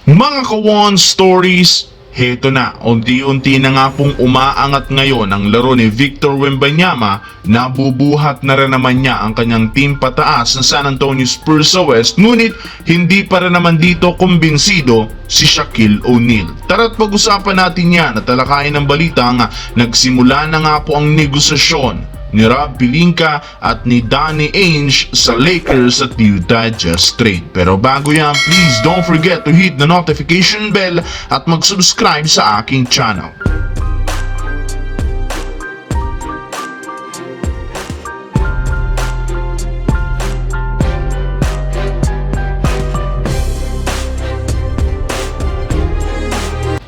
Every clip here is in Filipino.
Mga kawan stories, heto na, unti-unti na nga pong umaangat ngayon ang laro ni Victor Wembanyama. Nabubuhat na rin naman niya ang kanyang team pataas ng San Antonio Spurs sa West, ngunit hindi pa rin naman dito kumbinsido si Shaquille O'Neal. Tara't pag-usapan natin yan at talakayin ng balita nga nagsimula na nga po ang negosasyon ni Rob Pelinka at ni Danny Ainge sa Lakers at Utah Jazz trade. Pero bago yan, please don't forget to hit the notification bell at mag-subscribe sa aking channel.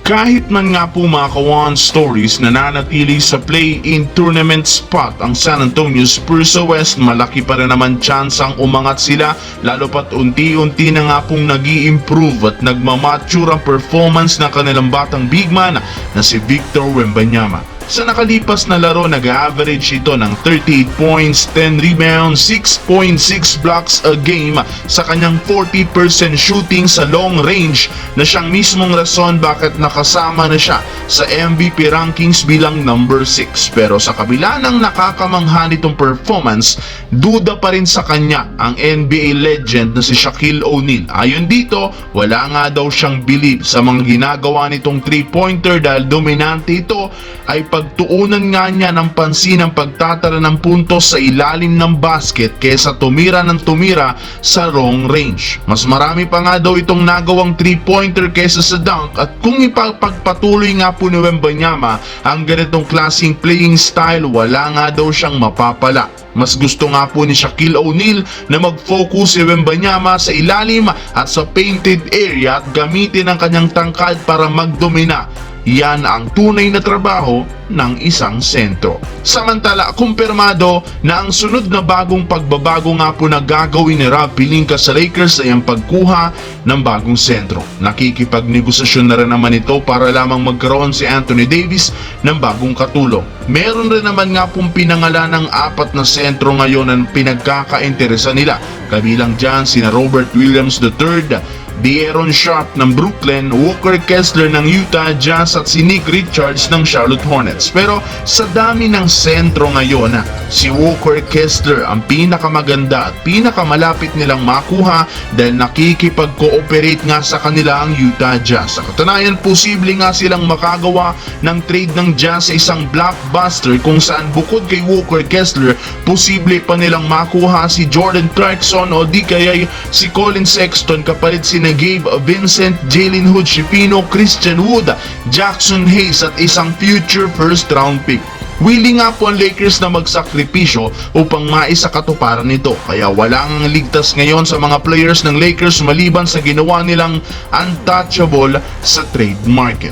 Kahit man nga po mga kawan stories nananatili sa play-in tournament spot ang San Antonio Spurs sa West, malaki pa rin naman tsansang umangat sila, lalo pat unti-unti na nga pong nag-i-improve at nagmamature ang performance ng kanilang batang big man na si Victor Wembanyama. Sa nakalipas na laro, nag-average ito ng 38 points, 10 rebounds, 6.6 blocks a game sa kanyang 40% shooting sa long range na siyang mismong rason bakit nakasama na siya sa MVP rankings bilang number 6. Pero sa kabila ng nakakamangha nitong performance, duda pa rin sa kanya ang NBA legend na si Shaquille O'Neal. Ayon dito, wala nga daw siyang believe sa mga ginagawa nitong 3-pointer dahil dominante ito, ay pagtuunan nga niya ng pansin ang pagtatala ng puntos sa ilalim ng basket kaysa tumira ng tumira sa long range. Mas marami pa nga daw itong nagawang 3-pointer kaysa sa dunk, at kung ipagpatuloy nga po ni Wembanyama ang ganitong klaseng playing style, wala nga daw siyang mapapala. Mas gusto nga po ni Shaquille O'Neal na mag-focus si Wembanyama sa ilalim at sa painted area at gamitin ang kanyang tangkad para magdomina. Yan ang tunay na trabaho ng isang sentro. Samantala, kumpirmado na ang sunod na bagong pagbabago nga po na gagawin ni Rob Pelinka sa Lakers ay ang pagkuha ng bagong sentro. Nakikipagnegosasyon na rin naman ito para lamang magkaroon si Anthony Davis ng bagong katulong. Meron rin naman nga pong pinangalan ng 4 na sentro ngayon ang pinagkakainteresa nila. Kabilang dyan sina Robert Williams III, De'Aaron Sharp ng Brooklyn, Walker Kessler ng Utah Jazz at si Nick Richards ng Charlotte Hornets. Pero sa dami ng sentro ngayon, si Walker Kessler ang pinakamaganda at pinakamalapit nilang makuha dahil nakikipag-cooperate nga sa kanila ang Utah Jazz. Sa katunayan, posible nga silang makagawa ng trade ng Jazz sa isang blockbuster kung saan bukod kay Walker Kessler, posible pa nilang makuha si Jordan Clarkson o di kaya si Colin Sexton kapalit si Gabe Vincent, Jalen Hood-Schifino, Christian Wood, Jackson Hayes at isang future first round pick. Willing nga po ang Lakers na magsakripisyo upang maisakatuparan nito, kaya walang ligtas ngayon sa mga players ng Lakers maliban sa ginawa nilang untouchable sa trade market.